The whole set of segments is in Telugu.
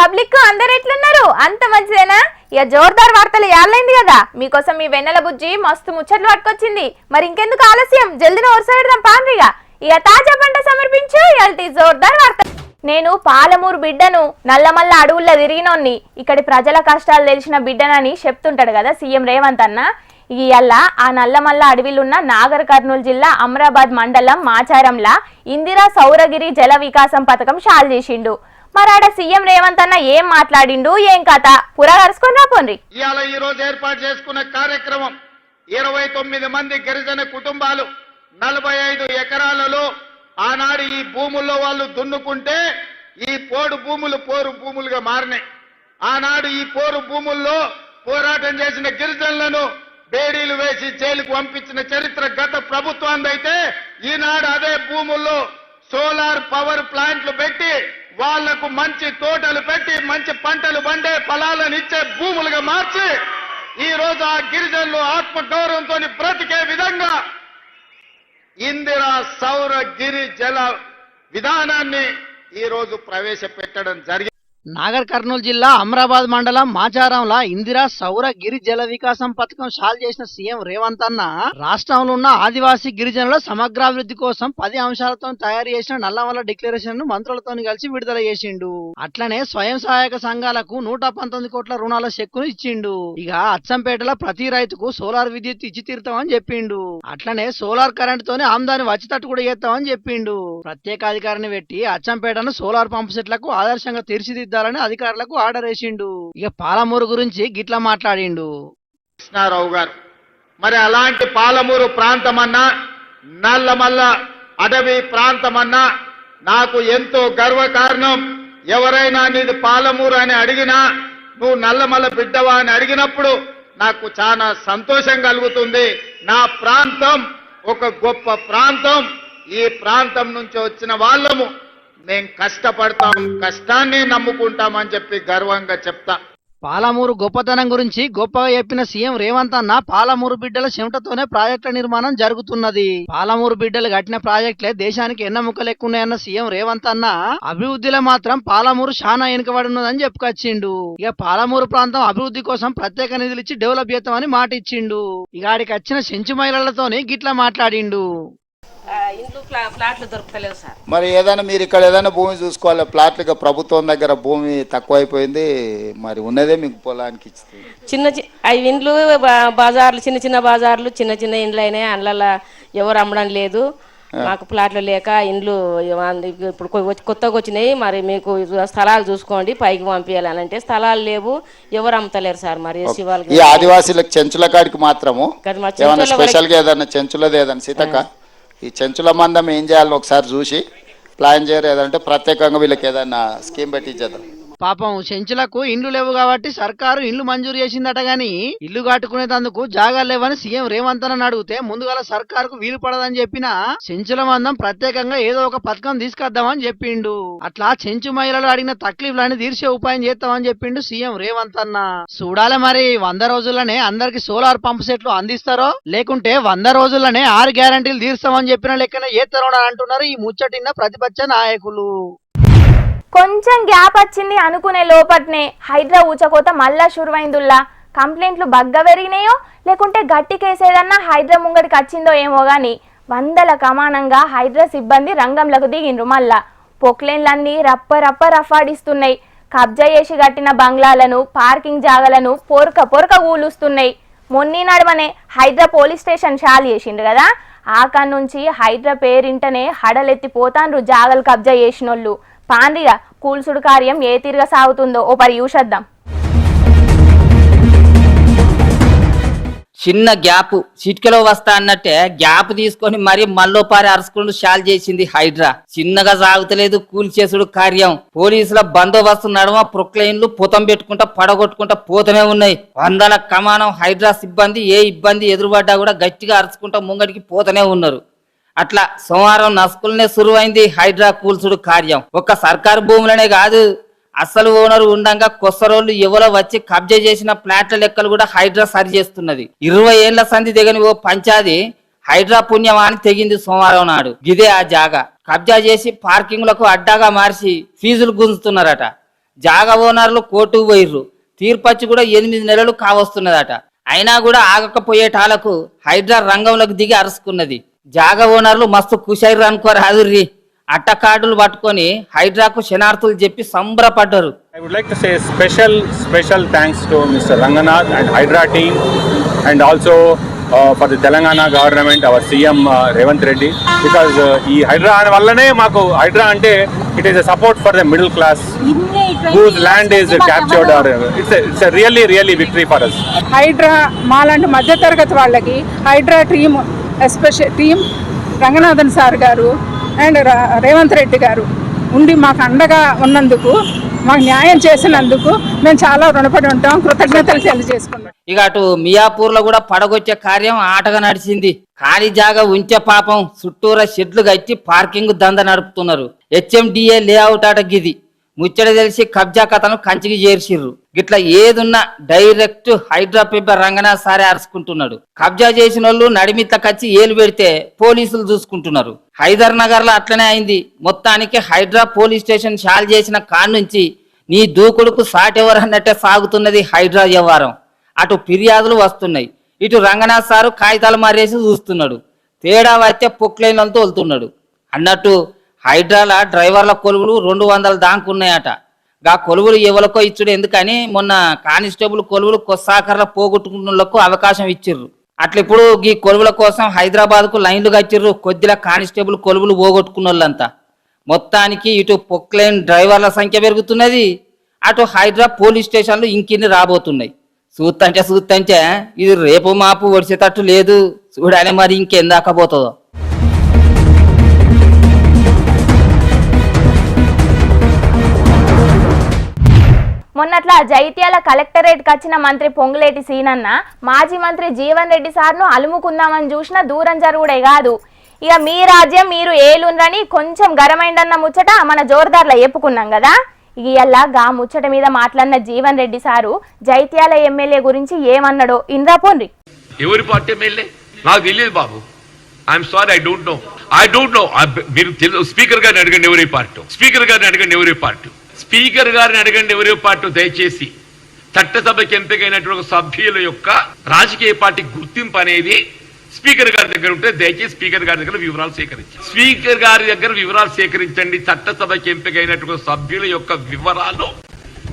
పబ్లిక్ అందరు ఎట్లున్నారు? అంత మంచిదేనా? ఇక జోర్దార్ వార్తలు యాళ్ళైంది కదా, మీకోసం మీ వెన్నెల బుజ్జి మస్తు ముచ్చట్లు పట్టుకొచ్చింది. మరి ఇంకెందుకు ఆలస్యం, జల్దిన వరుసపెడదాం పాండ్రిగా. ఇక తాజా పంట సమర్పించు ఇయాల్టి జోర్దార్ వార్త. నేను పాలమూరు బిడ్డను, నల్లమల్ల అడవుల్లో తిరిగినోన్ని, ఇక్కడి ప్రజల కష్టాలు తెలిసిన బిడ్డనని చెప్తుంటాడు కదా సీఎం రేవంత్ అన్న. ఇయ్యాల ఆ నల్లమల్ల అడవిలున్న నాగర్ కర్నూలు జిల్లా అమరాబాద్ మండలం మాచారంలా ఇందిరా సౌరగిరి జల వికాసం పథకం షాల్ చేసిండు. మరాడ సీఎం రేవంత్ అన్న ఏం మాట్లాడిండు, ఏం కథ పురా కరుసుకొని రాపోండి. ఇవాళ ఈ రోజు ఏర్పాటు చేసుకున్న కార్యక్రమం 29 మంది గిరిజన కుటుంబాలు 45 ఎకరాలలో ఆనాడు ఈ భూముల్లో వాళ్ళు దున్నుకుంటే ఈ పోడు భూములు పోరు భూములుగా మారినాయి. ఆనాడు ఈ పోరు భూముల్లో పోరాటం చేసిన గిరిజనులను బేడీలు వేసి జైలుకు పంపించిన చరిత్ర గత ప్రభుత్వానిదైతే, ఈనాడు అదే భూముల్లో సోలార్ పవర్ ప్లాంట్లు పెట్టి వాళ్లకు మంచి తోటలు పెట్టి మంచి పంటలు పండే ఫలాలను ఇచ్చే భూములుగా మార్చి ఈ రోజు ఆ గిరిజనులు ఆత్మగౌరవంతో బ్రతికే విధంగా ఇందిరా సౌర గిరి జల విధానాన్ని ఈ రోజు ప్రవేశపెట్టడం జరిగింది. నాగర్ కర్నూలు జిల్లా అమరాబాద్ మండలం మాచారంలో ఇందిరా సౌర గిరి జల వికాసం పథకం షాల్ చేసిన సీఎం రేవంత్ అన్న రాష్ట్రంలో ఉన్న ఆదివాసీ గిరిజనుల సమగ్రాభివృద్ధి కోసం 10 అంశాలతో తయారు చేసిన నల్లమల్ల డిక్లరేషన్ ను మంత్రులతో కలిసి విడుదల చేసిండు. అట్లనే స్వయం సహాయక సంఘాలకు 119 కోట్ల రుణాల చెక్కును ఇచ్చిండు. ఇక అచ్చంపేటలో ప్రతి రైతుకు సోలార్ విద్యుత్ ఇచ్చి తీరుతామని చెప్పిండు. అట్లనే సోలార్ కరెంట్ తోనే ఆమ్దాని వచ్చేటట్టు కూడా చేస్తామని చెప్పిండు. ప్రత్యేక అధికారిని పెట్టి అచ్చంపేటను సోలార్ పంపు సెట్లకు ఆదర్శంగా తీర్చిదిద్దాలని అధికారులకు ఆర్డర్ వేసిండు. ఇక పాలమూరు గురించి గిట్లా మాట్లాడిండు. కృష్ణారావు గారు, మరి అలాంటి పాలమూరు ప్రాంతమన్నా నల్లమల్ల అడవి ప్రాంతమన్నా నాకు ఎంతో గర్వకారణం. ఎవరైనా నీది పాలమూరు అని అడిగినా, నువ్వు నల్లమల్ల బిడ్డవా అని అడిగినప్పుడు నాకు చాలా సంతోషం కలుగుతుంది. నా ప్రాంతం ఒక గొప్ప ప్రాంతం. ఈ ప్రాంతం నుంచి వచ్చిన వాళ్ళము మేం కష్టపడతాం, కష్టాన్ని నమ్ముకుంటామని చెప్పి గర్వంగా చెప్తా. పాలమూరు గొప్పతనం గురించి గొప్పగా చెప్పిన సీఎం రేవంత్ అన్న పాలమూరు బిడ్డల చెమటతోనే ప్రాజెక్టుల నిర్మాణం జరుగుతున్నది. పాలమూరు బిడ్డలు కట్టిన ప్రాజెక్టులే దేశానికి ఎన్నముకలు ఎక్కున్నాయన్న సీఎం రేవంత్ అన్న అభివృద్ధిలో మాత్రం పాలమూరు చాలా వెనుకబడి ఉన్నదని చెప్పుకొచ్చిండు. ఇక పాలమూరు ప్రాంతం అభివృద్ధి కోసం ప్రత్యేక నిధులు ఇచ్చి డెవలప్ చేస్తామని మాట ఇచ్చిండు. ఇక ఆడికి వచ్చిన చెంచు మహిళలతోని గిట్లా మాట్లాడిండు. ప్లాట్లు దొరకలేవు సార్. మరి ఏదైనా మీరు ఇక్కడ ఏదైనా భూమి చూసుకోవాలి. ప్లాట్లుగా ప్రభుత్వం దగ్గర భూమి తక్కువైపోయింది, మరి ఉన్నదే మీకు పొలానికి ఇస్తుంది. అవి ఇండ్లు బజార్లు, చిన్న చిన్న బజార్లు, చిన్న చిన్న ఇండ్లు అయినాయి. అందులో ఎవరు అమ్మడం లేదు. మాకు ప్లాట్లు లేక ఇండ్లు ఇప్పుడు కొత్తగా వచ్చినాయి. మరి మీకు స్థలాలు చూసుకోండి, పైకి పంపించాలని అంటే స్థలాలు లేవు, ఎవరు అమ్ముతలేరు సార్. మరి ఎస్సీ వాళ్ళకి, ఈ ఆదివాసీలకు చెంచుల కాడికి మాత్రము స్పెషల్ గా ఏదన్నా చెంచులది ఏదన్నా సీతక్క, ఈ చెంచుల మందం ఏం చేయాలని ఒకసారి చూసి ప్లాన్ చేయరు. ఏదంటే ప్రత్యేకంగా వీళ్ళకి ఏదన్నా స్కీమ్ పెట్టి ఇచ్చేద్దాం. పాపం చెంచులకు ఇండ్లు లేవు కాబట్టి సర్కారు ఇండ్లు మంజూరు చేసిందట గాని ఇల్లు కట్టుకునేందుకు జాగా లేవని సీఎం రేవంత్ అని అడిగితే ముందుగా సర్కారుకు వీలు పడదని చెప్పిన చెంచుల మందం ప్రత్యేకంగా ఏదో ఒక పథకం తీసుకొద్దామని చెప్పిండు. అట్లా చెంచు మహిళలు అడిగిన తక్లీఫ్లని తీర్చే ఉపాయం చేస్తామని చెప్పిండు సీఎం రేవంత్ అన్న. చూడాలి మరి 100 రోజుల్లోనే అందరికి సోలార్ పంప్ సెట్లు అందిస్తారో, లేకుంటే 100 రోజుల్లోనే 6 గ్యారంటీలు తీర్స్తామని చెప్పిన లెక్కనే చేస్తారో అని అంటున్నారు ఈ ముచ్చటిన్న ప్రతిపక్ష నాయకులు. కొంచెం గ్యాప్ వచ్చింది అనుకునే లోపట్నే హైడ్రా ఊచకోత మళ్ళా షురువైందుల్లా. కంప్లైంట్లు బగ్గ పెరిగినాయో లేకుంటే గట్టి కేసేదన్నా హైడ్రా ముంగడికి వచ్చిందో ఏమో గాని 100ల కమానంగా హైడ్రా సిబ్బంది రంగంలోకి దిగిండ్రు. మళ్ళా పొక్లైన్లన్నీ రప్ప రప్ప రఫాడిస్తున్నాయి. కబ్జా చేసి కట్టిన బంగ్లాలను, పార్కింగ్ జాగలను పొరక ఊలుస్తున్నాయి. మొన్నీ నడవనే హైడ్రా పోలీస్ స్టేషన్ షాల్ చేసిండ్రు కదా, ఆకాన్ నుంచి హైడ్రా పేరింటనే హడలెత్తిపోతాండ్రు జాగలు కబ్జా చేసినోళ్ళు. పాండ్రిగా కూల్సుడు కార్యం ఏ తీరుగా సాగుతుందో ఓ పరి చూసేద్దాం. చిన్న గ్యాప్ చిటికెలో వస్తా అన్నట్టే గ్యాప్ తీసుకొని మరి మల్లోపారి అరుసుకుంటూ షాల్ చేసింది హైడ్రా. చిన్నగా సాగుతలేదు కూల్చేసుడు కార్యం. పోలీసుల బందోబస్తు నడమ ప్రొక్లైన్లు పొతం పెట్టుకుంటా పడగొట్టుకుంటా పోతూనే ఉన్నాయి. 100ల కమానం హైడ్రా సిబ్బంది ఏ ఇబ్బంది ఎదురుపడ్డా కూడా గట్టిగా అరుచుకుంటా ముంగడికి పోతూనే ఉన్నారు. అట్లా సోమవారం నస్కులనే సురువైంది హైడ్రా కూల్చుడు కార్యం. ఒక్క సర్కారు భూములనే కాదు, అసలు ఓనరు ఉండంగా కొసరోళ్లు ఎవరో వచ్చి కబ్జా చేసిన ప్లాట్ల లెక్కలు కూడా హైడ్రా సరి చేస్తున్నది. 20 ఏళ్ల సంధి దిగని ఓ పంచాది హైడ్రా పుణ్యమా అని తెగింది సోమవారం నాడు. గిదే ఆ జాగా కబ్జా చేసి పార్కింగ్లకు అడ్డాగా మార్చి ఫీజులు గుంజుతున్నారట. జాగా ఓనర్లు కోర్టుకు పోయిర్రు. తీర్పచ్చి కూడా 8 నెలలు కావస్తున్నదట. అయినా కూడా ఆగకపోయేటాలకు హైడ్రా రంగంలోకి దిగి అరుచుకున్నది. జాగా ఓనర్లు మస్తు కుషైర్రు అనుకోరాదుర్రి. అట్ట కార్డులు పట్టుకొని హైడ్రాకు శనార్థులు చెప్పి సంబరపడ్డారు. I would like to say special thanks to Mr. Ranganath and Hydra team, and also for the Telangana government, our CM Revanth Reddy, because ఈ Hydra వల్లనే మాకు Hydra అంటే it is a support for the middle class whose land is captured, or it's a really victory for us. Hydraa మాలాంటి మధ్యతరగతి వాళ్ళకి Hydraa team special team Ranganathan sir గారు అండ్ రేవంత్ రెడ్డి గారు ఉండి మాకు అండగా ఉన్నందుకు, మాకు న్యాయం చేసినందుకు మేము చాలా రుణపడి ఉంటాం, కృతజ్ఞతలు తెలియజేసుకున్నాం. ఇక అటు మియాపూర్ లో కూడా పడగొచ్చే కార్యం ఆటగా నడిచింది. ఖాళీ జాగా ఉంచే పాపం చుట్టూరా షెడ్లు కట్టి పార్కింగ్ దంద నడుపుతున్నారు. HMDA లేఅవుట్ ఆట గిది ముచ్చట తెలిసి కబ్జా కథను కంచికి చేర్చిర్రు. గిట్లా ఏదున్నా డైరెక్ట్ హైడ్రా పేపర్ రంగనాథ్ సారే అరుచుకుంటున్నాడు. కబ్జా చేసిన వాళ్ళు నడిమిట్ల కచ్చి ఏలు పెడితే పోలీసులు చూసుకుంటున్నారు. హైదర్ నగర్ లో అట్లనే అయింది. మొత్తానికి హైడ్రా పోలీస్ స్టేషన్ షాల్ చేసిన కాడ నుంచి నీ దూకుడుకు సాటెవరన్నట్టే సాగుతున్నది హైడ్రా వ్యవహారం. అటు ఫిర్యాదులు వస్తున్నాయి, ఇటు రంగనాథ్ సారు కాగితాలు మారేసి చూస్తున్నాడు. తేడా వచ్చే పొక్లైన్లతో వెళ్తున్నాడు. అన్నట్టు హైడ్రాల డ్రైవర్ల కొలువులు 200 దాకున్నాయట. గా కొలువులు ఎవరికో ఇచ్చుడు ఎందుకని మొన్న కానిస్టేబుల్ కొలువులు కొస్సాకర్ల పోగొట్టుకున్నకు అవకాశం ఇచ్చిర్రు. అట్లా ఇప్పుడు ఈ కొలువుల కోసం హైదరాబాద్ కు లైన్లు కట్టిర్రు కొద్దిగా కానిస్టేబుల్ కొలువులు పోగొట్టుకున్న వాళ్ళంతా. మొత్తానికి ఇటు పొక్లైన్ డ్రైవర్ల సంఖ్య పెరుగుతున్నది, అటు హైడ్రా పోలీస్ స్టేషన్లు ఇంకిన్ని రాబోతున్నాయి. చూస్తంటే ఇది రేపు మాపు ఒడిసేటట్టు లేదు. చూడాలి మరి ఇంకెందాకపోతుందో. మొన్నట్ల జైత్యాల కలెక్టరేట్ వచ్చిన మంత్రి పొంగులేటి సీనన్న మాజీ మంత్రి జీవన్ రెడ్డి సార్ను అలుముకుందామని చూసిన దూరం జరుగుడే కాదు. ఇక మీ రాజ్యం మీరు ఏలుండ్రని కొంచెం గరమైందన్న ముచ్చట మన జోర్దార్లో చెప్పుకున్నాం కదా. ఇయ్యల్లా గా ముచ్చట మీద మాట్లాడిన జీవన్ రెడ్డి సారు జైత్యాల ఎమ్మెల్యే గురించి ఏమన్నాడో ఇంద్రా పోన్రి. ఎవరి పార్టీ ఎమ్మెల్యే నాకు తెలియదు బాబు. I'm sorry, I don't know. మీరు స్పీకర్ గారిని అడగండి ఎవరి పార్టీ, స్పీకర్ గారిని అడగండి ఎవరి పార్టీ, స్పీకర్ గారిని అడగండి ఎవరి పార్టీ. దయచేసి చట్టసభకి ఎంపికైనటువంటి సభ్యుల యొక్క రాజకీయ పార్టీ గుర్తింపు అనేది స్పీకర్ గారి దగ్గర ఉంటే దయచేసి స్పీకర్ గారి దగ్గర వివరాలు సేకరించండి. స్పీకర్ గారి దగ్గర వివరాలు సేకరించండి. చట్టసభకి ఎంపికైనటువంటి సభ్యుల యొక్క వివరాలు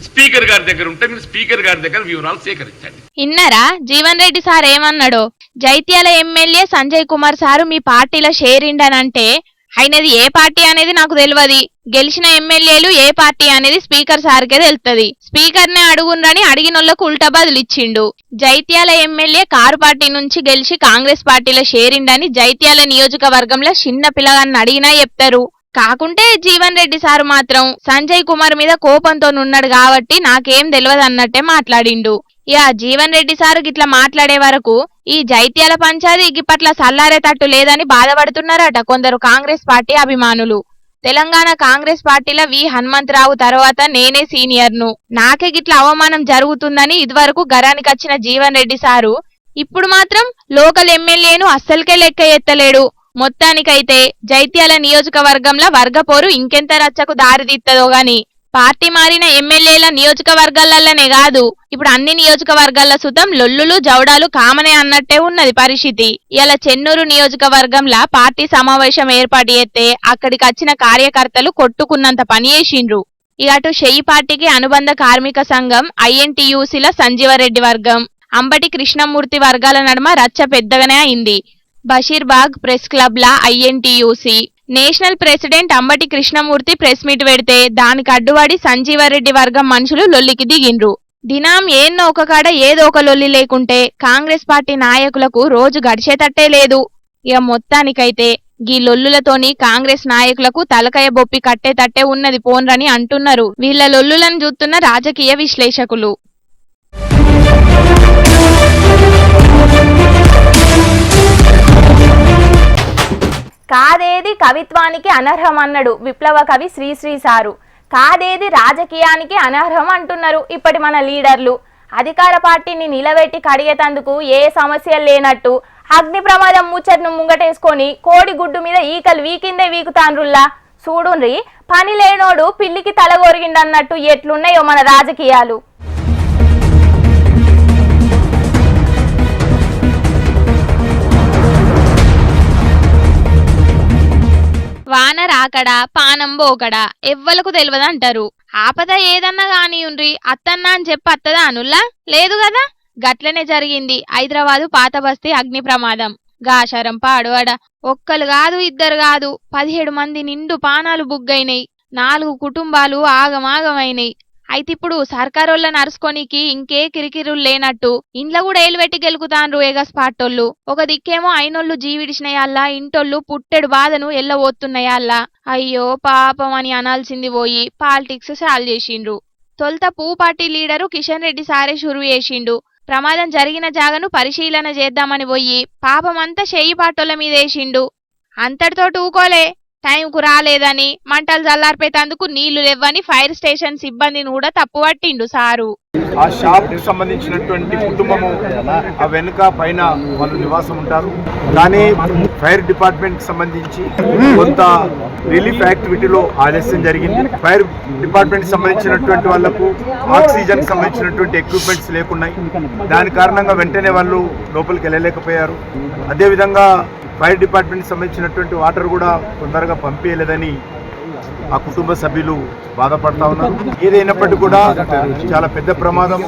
స్పీకర్ గారి దగ్గర ఉంటే మీరు స్పీకర్ గారి దగ్గర వివరాలు సేకరించండి. ఇన్నరా జీవన్ రెడ్డి సార్ ఏమన్నాడో? జైత్యాల ఎమ్మెల్యే సంజయ్ కుమార్ సారు మీ పార్టీలో షేరిండనంటే అయినది ఏ పార్టీ అనేది నాకు తెలియదు. గెలిచిన ఎమ్మెల్యేలు ఏ పార్టీ అనేది స్పీకర్ సార్కే తెలుస్తుంది. స్పీకర్ నే అడుగుండ్రని అడిగినోళ్లకు ఉల్టా బదులు ఇచ్చిండు. జైత్యాల ఎమ్మెల్యే కారు పార్టీ నుంచి గెలిచి కాంగ్రెస్ పార్టీలో షేరిండని జైత్యాల నియోజకవర్గంలో చిన్న పిల్లగాన్ని అడిగినా చెప్తారు. కాకుంటే జీవన్ రెడ్డి సారు మాత్రం సంజయ్ కుమార్ మీద కోపంతో ఉన్నాడు కాబట్టి నాకేం తెలియదు అన్నట్టే మాట్లాడిండు. ఇక జీవన్ రెడ్డి సారు గిట్లా మాట్లాడే వరకు ఈ జైత్యాల పంచాది గిప్పట్ల సల్లారేటట్టు లేదని బాధపడుతున్నారట కొందరు కాంగ్రెస్ పార్టీ అభిమానులు. తెలంగాణ కాంగ్రెస్ పార్టీలో వి హనుమంతరావు తర్వాత నేనే సీనియర్ను, నాకే గిట్ల అవమానం జరుగుతుందని ఇదివరకు గరానికొచ్చిన జీవన్ రెడ్డి సారు ఇప్పుడు మాత్రం లోకల్ ఎమ్మెల్యేను అస్సలకే లెక్క ఎత్తలేడు. మొత్తానికైతే జైత్యాల నియోజకవర్గంలో వర్గపోరు ఇంకెంత రచ్చకు దారితీత్తదో గాని పార్టీ మారిన ఎమ్మెల్యేల నియోజకవర్గాలనే కాదు ఇప్పుడు అన్ని నియోజకవర్గాల సుతం లొల్లులు జౌడాలు కామనే అన్నట్టే ఉన్నది పరిస్థితి. ఇలా చెన్నూరు నియోజకవర్గంలో పార్టీ సమావేశం ఏర్పాటు చేస్తే అక్కడికి వచ్చిన కార్యకర్తలు కొట్టుకున్నంత పని చేసిండ్రు. ఇక అటు షెయి పార్టీకి అనుబంధ కార్మిక సంఘం INTUCల సంజీవరెడ్డి వర్గం, అంబటి కృష్ణమూర్తి వర్గాల నడుమ రచ్చ పెద్దగానే అయింది. బషీర్బాగ్ ప్రెస్ క్లబ్ లా INTUC national president Ambati Krishnamurthy press meet పెడితే దానికి అడ్డువాడి సంజీవరెడ్డి వర్గం మనుషులు లొల్లికి దిగిండ్రు. దినాం ఏన్నో ఒక కాడ ఏదో ఒక లొల్లి లేకుంటే కాంగ్రెస్ పార్టీ నాయకులకు రోజు గడిచేటట్టే లేదు. ఇక మొత్తానికైతే గీ లొల్లులతోని కాంగ్రెస్ నాయకులకు తలకాయ బొప్పి కట్టేటట్టే ఉన్నది పోన్రని అంటున్నారు వీళ్ళ లొల్లులను చూస్తున్న రాజకీయ విశ్లేషకులు. కాదేది కవిత్వానికి అనర్హం అన్నాడు విప్లవ కవి శ్రీశ్రీ సారు. కాదేది రాజకీయానికి అనర్హం అంటున్నారు ఇప్పటి మన లీడర్లు. అధికార పార్టీని నిలబెట్టి కడిగేతందుకు ఏ సమస్యలు లేనట్టు అగ్ని ప్రమాదం ముచ్చట్ను ముంగటేసుకొని కోడి గుడ్డు మీద ఈకలు వీకిందే వీకుతాన్రుల్లా చూడుండ్రి, పని లేనోడు పిల్లికి తలగొరిగిండన్నట్టు ఎట్లున్నాయో మన రాజకీయాలు. వాన రాకడా పానం బోకడా ఎవ్వలకు తెలియదంటారు. ఆపద ఏదన్నా కానియుండ్రి అత్తన్నా అని చెప్పి అత్తదా అనుల్లా లేదు కదా. గట్లనే జరిగింది హైదరాబాదు పాత బస్తీ అగ్ని ప్రమాదం. గాశారం పాడువాడ ఒక్కలు కాదు ఇద్దరు కాదు 17 మంది నిండు పానాలు బుగ్గైనాయి. 4 కుటుంబాలు ఆగమాగమైనాయి. అయితే ఇప్పుడు సర్కారోళ్ళని అరుసుకోనికి ఇంకే కిరికిరులు లేనట్టు ఇండ్ల కూడా ఏలువెట్టి గెలుకుతాండ్రు ఎగస్ పాటోళ్ళు. ఒక దిక్కేమో అయినోళ్ళు జీవిడిచినయాల్లా, ఇంటోళ్ళు పుట్టెడు బాధను ఎల్లబోతున్నాయల్లా. అయ్యో పాపం అని అనాల్సింది పోయి పాలిటిక్స్ సాల్ చేసిండ్రు. తొలుత పువ్వు పార్టీ లీడరు కిషన్ రెడ్డి సారే షురు చేసిండు. ప్రమాదం జరిగిన జాగను పరిశీలన చేద్దామని పోయి పాపమంతా చెయ్యి పాటోళ్ళ మీద వేసిండు. అంతటితో ఊకోలే, టైంకు రాలేదని మంటలు చల్లార్పేతందుకు నీళ్లు లేవని ఫైర్ స్టేషన్ సిబ్బందిని కూడా తప్పు పట్టిండు సారు. ఆ షాప్ కి సంబంధించినటువంటి కుటుంబము ఆ వెనుక పైన వాళ్ళు నివాసం ఉంటారు. కానీ ఫైర్ డిపార్ట్మెంట్ కి సంబంధించి కొంత రిలీఫ్ యాక్టివిటీలో ఆలస్యం జరిగింది. ఫైర్ డిపార్ట్మెంట్ కి సంబంధించినటువంటి వాళ్లకు ఆక్సిజన్ కి సంబంధించినటువంటి ఎక్విప్మెంట్స్ లేకున్నాయి. దాని కారణంగా వెంటనే వాళ్ళు లోపలికి వెళ్ళలేకపోయారు. అదేవిధంగా ఫైర్ డిపార్ట్మెంట్ సంబంధించినటువంటి వాటర్ కూడా తొందరగా పంపించలేదని ఆ కుటుంబ సభ్యులు బాధపడతా ఉన్నారు. ఏదైనప్పటికీ కూడా చాలా పెద్ద ప్రమాదం.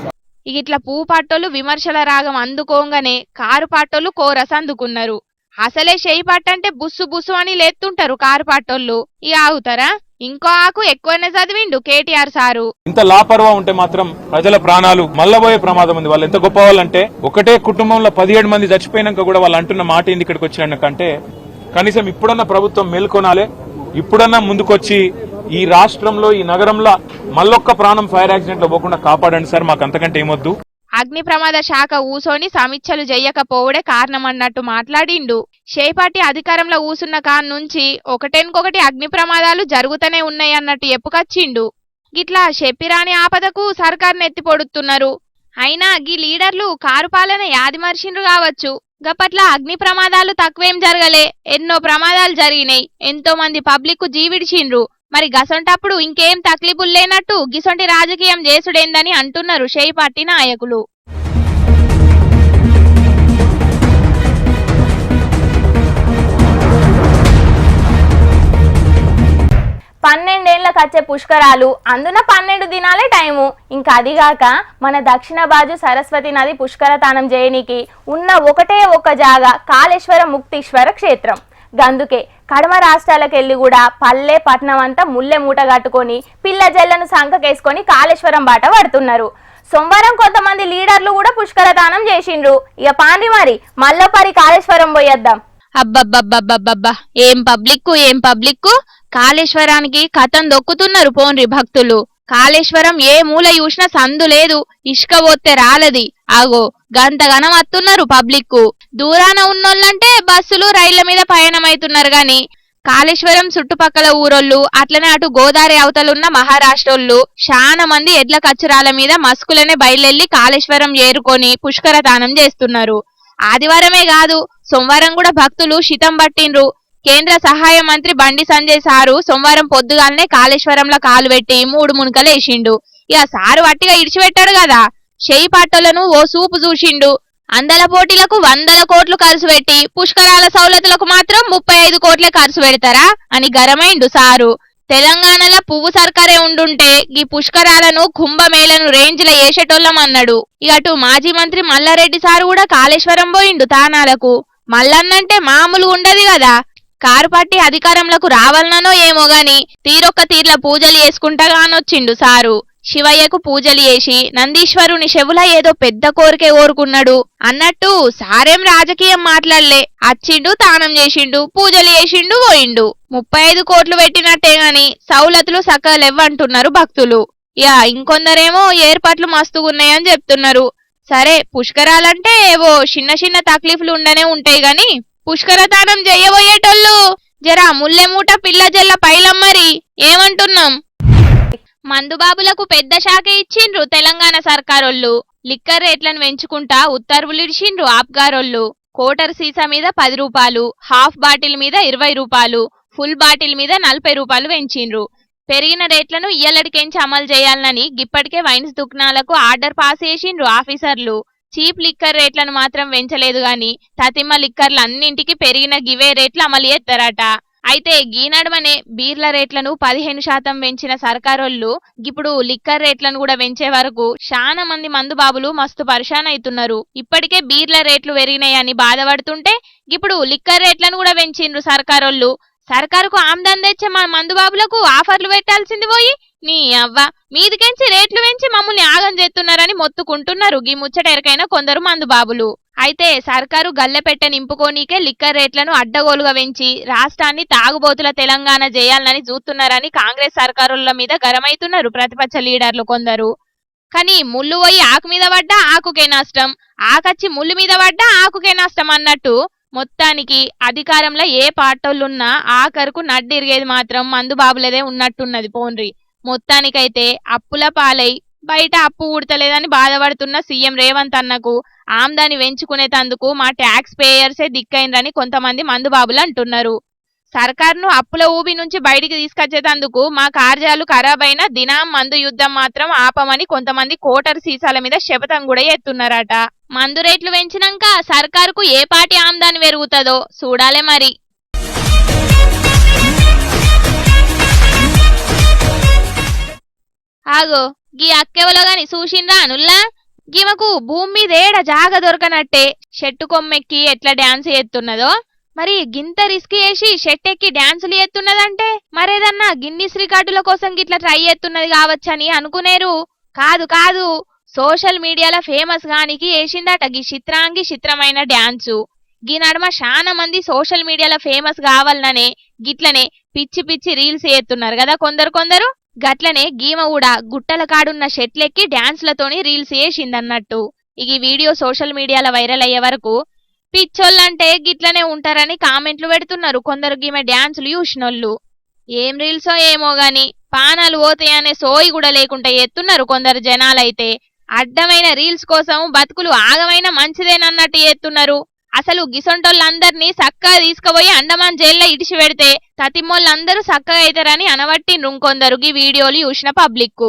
ఇట్లా పువ్వు పాటోళ్ళు విమర్శల రాగం అందుకోగానే కారు పాటోళ్ళు కోరస్ అందుకున్నారు. అసలే చేయి పట్టంటే బుస్సు బుస్సు అని లేస్తుంటారు కారు పాటోళ్ళు. ఇక ఆగుతారా? ఇంకో ఆకు ఎక్కువనే చదివిండు కేటీఆర్ సారు. ఇంత లాపర్వా ఉంటే మాత్రం ప్రజల ప్రాణాలు మల్లబోయే ప్రమాదం ఉంది. వాళ్ళు ఎంత గొప్ప వాళ్ళంటే ఒకటే కుటుంబంలో 17 మంది చచ్చిపోయినాక కూడా వాళ్ళు అంటున్న మాట ఏంది ఇక్కడికి వచ్చినాకంటే కనీసం ఇప్పుడన్నా ప్రభుత్వం మేల్కొనాలే, ఇప్పుడన్నా ముందుకొచ్చి ఈ రాష్ట్రంలో ఈ నగరంలో మళ్ళొక్క ప్రాణం ఫైర్ యాక్సిడెంట్ లో పోకుండా కాపాడండి సార్, మాకు అంతకంటే ఏమొద్దు. అగ్ని ప్రమాద శాఖ ఊసోని సమీక్షలు చెయ్యకపోవడే కారణమన్నట్టు మాట్లాడిండు. షేపాటి అధికారంలో ఊసున్న కాన్ నుంచి ఒకటెనుకొకటి అగ్ని ప్రమాదాలు జరుగుతూనే ఉన్నాయన్నట్టు ఎప్పుకొచ్చిండు. గిట్లా చెప్పిరాని ఆపదకు సర్కారుని ఎత్తిపొడుతున్నారు. అయినా గీ లీడర్లు కారు పాలన యాది మర్షిండ్రు కావచ్చు. గప్పట్ల అగ్ని ప్రమాదాలు తక్కువేం జరగలే, ఎన్నో ప్రమాదాలు జరిగినాయి. ఎంతో మంది పబ్లిక్ జీవిడిచిండ్రు. మరి గసంటప్పుడు ఇంకేం తక్లీఫులు లేనట్టు గిసొంటి రాజకీయం చేసుడేందని అంటున్నారు షేయి పార్టీ నాయకులు. 12 ఏళ్లకు వచ్చే పుష్కరాలు, అందున 12 దినాలే టైము. ఇంకా అదిగాక మన దక్షిణ బాజు సరస్వతి నది పుష్కరతానం చేయనికి ఉన్న ఒకటే ఒక జాగా కాళేశ్వరం ముక్తీశ్వర క్షేత్రం. గందుకే కడమ రాష్ట్రాలకెళ్ళి కూడా పల్లె పట్నం అంతా ముల్లె మూట కట్టుకొని పిల్ల జల్లను సంకకేసుకొని కాళేశ్వరం బాట పడుతున్నారు. సోమవారం కొంతమంది లీడర్లు కూడా పుష్కరతానం చేసిండ్రు. ఇక పాండి మరి మల్లపరి కాళేశ్వరం పోయేద్దాం. అబ్బబ్బబ్బబ్బబ్బబ్బా, ఏం పబ్లిక్ కాళేశ్వరానికి కథం దొక్కుతున్నారు పోన్రి భక్తులు. కాళేశ్వరం ఏ మూల చూసినా సందు లేదు, ఇష్క పోతే రాలది. ఆగో గంతగనం అత్తున్నారు పబ్లిక్. దూరాన ఉన్నోళ్ళంటే బస్సులు రైళ్ల మీద పయనమైతున్నారు గాని కాళేశ్వరం చుట్టుపక్కల ఊరోళ్ళు, అట్లనే అటు గోదావరి అవతలున్న మహారాష్ట్రోళ్ళు చాలా మంది ఎడ్ల కచ్చరాల మీద మస్కులనే బయలుదేరి కాళేశ్వరం చేరుకొని పుష్కరతానం చేస్తున్నారు. ఆదివారమే కాదు, సోమవారం కూడా భక్తులు శితం పట్టిండ్రు. కేంద్ర సహాయ మంత్రి బండి సంజయ్ సారు సోమవారం పొద్దుగాలనే కాళేశ్వరంలో కాలు పెట్టి 3 మునకలేసిండు. ఇక సారు వట్టిగా ఇడిచిపెట్టాడు కదా, షెయి పాటోలను ఓ సూపు చూసిండు. అందల పోటీలకు 100 కోట్లు ఖర్చు పెట్టి పుష్కరాల సౌలతులకు మాత్రం 35 కోట్లే ఖర్చు పెడతారా అని గరమైండు సారు. తెలంగాణలో పువ్వు సర్కారే ఉండుంటే ఈ పుష్కరాలను కుంభమేళను రేంజ్ల వేసేటోళ్ళం అన్నాడు. ఇక అటు మాజీ మంత్రి మల్లారెడ్డి సారు కూడా కాళేశ్వరం పోయిండు తానాలకు. మల్లన్నంటే మామూలు ఉండదు కదా, కారు పట్టి అధికారంలోకి రావాలనో ఏమో గాని తీరొక్క తీర్ల పూజలు చేసుకుంటా గానొచ్చిండు సారు. శివయ్యకు పూజలు చేసి నందీశ్వరుని చెవుల ఏదో పెద్ద కోరికే కోరుకున్నాడు అన్నట్టు సారేం రాజకీయం మాట్లాడలే. అచ్చిండు, తానం చేసిండు, పూజలు చేసిండు, పోయిండు. 35 కోట్లు పెట్టినట్టే గాని సౌలతులు సకలెవ్వంటున్నారు భక్తులు. ఇక ఇంకొందరేమో ఏర్పాట్లు మస్తుగున్నాయని చెప్తున్నారు. సరే పుష్కరాలంటే ఏవో చిన్న చిన్న తక్లీఫ్లు ఉండనే ఉంటాయి గాని పుష్కరతానం చెయ్యబోయేటోళ్ళు జరా ముల్లె మూట పిల్ల జల్ల పైలమ్మరి ఏమంటున్నాం. మందుబాబులకు పెద్ద శాఖ ఇచ్చిండ్రు తెలంగాణ సర్కారోళ్ళు. లిక్కర్ రేట్లను పెంచుకుంటా ఉత్తర్వులు ఇచ్చిండ్రు ఆప్గారోళ్ళు. కోటర్ సీసా మీద 10 రూపాయలు, హాఫ్ బాటిల్ మీద 20 రూపాయలు, ఫుల్ బాటిల్ మీద 40 రూపాయలు పెంచిండ్రు. పెరిగిన రేట్లను ఇయ్యలడికెంచి అమలు చేయాలని ఇప్పటికే వైన్స్ దుకాణాలకు ఆర్డర్ పాస్ చేసిండ్రు ఆఫీసర్లు. చీప్ లిక్కర్ రేట్లను మాత్రం పెంచలేదు గాని తతిమ్మ లిక్కర్లు అన్నింటికి పెరిగిన గివే రేట్లు అమలు చేస్తారట. అయితే ఈ నడుమనే బీర్ల రేట్లను 15% పెంచిన సర్కారోళ్ళు ఇప్పుడు లిక్కర్ రేట్లను కూడా పెంచే వరకు చాలా మంది మందు బాబులు మస్తు పరిశాన్ అవుతున్నారు. ఇప్పటికే బీర్ల రేట్లు పెరిగినాయని బాధపడుతుంటే ఇప్పుడు లిక్కర్ రేట్లను కూడా పెంచిండ్రు సర్కారోళ్ళు. సర్కారుకు ఆమ్దాన్ తెచ్చే మా మందు బాబులకు ఆఫర్లు పెట్టాల్సింది పోయి నీ అవ్వ మీదికెంచి రేట్లు పెంచి మమ్మల్ని ఆగం చేస్తున్నారని మొత్తుకుంటున్నారు గీ ముచ్చటెరకైన కొందరు మందు బాబులు. అయితే సర్కారు గల్లెపెట్ట నింపుకోనీకే లిక్కర్ రేట్లను అడ్డగోలుగా పెంచి రాష్ట్రాన్ని తాగుబోతుల తెలంగాణ చేయాలని చూస్తున్నారని కాంగ్రెస్ సర్కారుల మీద గరమైతున్నారు ప్రతిపక్ష లీడర్లు కొందరు. కానీ ముళ్ళు పోయి ఆకు మీద పడ్డా ఆకుకే నష్టం, ఆకచ్చి ముళ్ళు మీద పడ్డా ఆకుకే నష్టం అన్నట్టు మొత్తానికి అధికారంలో ఏ పార్టోళ్ళున్నా ఆఖరుకు నడ్డిరిగేది మాత్రం మందు బాబులదే ఉన్నట్టున్నది పోన్రి. మొత్తానికైతే అప్పుల పాలై బయట అప్పు ఊడతలేదని బాధపడుతున్న సీఎం రేవంత్ అన్నకు ఆమ్దాని పెంచుకునేటందుకు మా ట్యాక్స్ పేయర్సే దిక్కైందని కొంతమంది మందుబాబులు అంటున్నారు. సర్కారును అప్పుల ఊబి నుంచి బయటికి తీసుకొచ్చేటందుకు మా కార్యాలు ఖరాబైన దినం మందు యుద్ధం మాత్రం ఆపమని కొంతమంది కోటర్ సీసాల మీద శపథం కూడా ఎత్తున్నారట. మందు రేట్లు పెంచినాక సర్కారుకు ఏ పాటి ఆమ్దాని పెరుగుతుందో చూడాలే మరి. ఆగో గీ అక్కెవలో గాని చూసిండ్రా అనుల్లా గిమకు భూమి మీద ఏడ జాగ దొరకనట్టే షెట్టు కొమ్మెక్కి ఎట్లా డాన్స్ చేస్తున్నదో మరి గింత రిస్క్ చేసి షెట్టెక్కి డాన్సులు చేస్తున్నదంటే మరేదన్నా గిన్నిస్ రికార్డుల కోసం గిట్లా ట్రై చేస్తున్నది కావచ్చని అనుకునేరు. కాదు కాదు సోషల్ మీడియాలో ఫేమస్ గానికి వేసిందట గీ చిత్రాంగి చిత్రమైన డాన్సు. గీ నడుమ చాలా మంది సోషల్ మీడియాలో ఫేమస్ కావాలనే గిట్లనే పిచ్చి పిచ్చి రీల్స్ చేస్తున్నారు కదా కొందరు. గట్లనే గీమ కూడా గుట్టల కాడున్న షెట్లెక్కి డాన్స్లతోని రీల్స్ చేసిందన్నట్టు. ఈ వీడియో సోషల్ మీడియాలో వైరల్ అయ్యే వరకు పిచ్చోళ్ళంటే గిట్లనే ఉంటారని కామెంట్లు పెడుతున్నారు కొందరు గీమె డాన్సులు చూసినోళ్ళు. ఏం రీల్సో ఏమో గాని పానాలు పోతాయనే సోయి కూడా లేకుండా ఎత్తున్నారు కొందరు జనాలైతే. అడ్డమైన రీల్స్ కోసం బతుకులు ఆగమైన మంచిదేనన్నట్టు ఎత్తున్నారు. అసలు గిసొంటోళ్ళందరినీ సక్కగా తీసుకుపోయి అండమాన్ జైల్లో ఇడిచి పెడితే తతిమ్మోళ్ళందరూ సక్కగా అవుతారని అనబట్టిండ్రు కొందరు ఈ వీడియోలు చూసిన పబ్లిక్.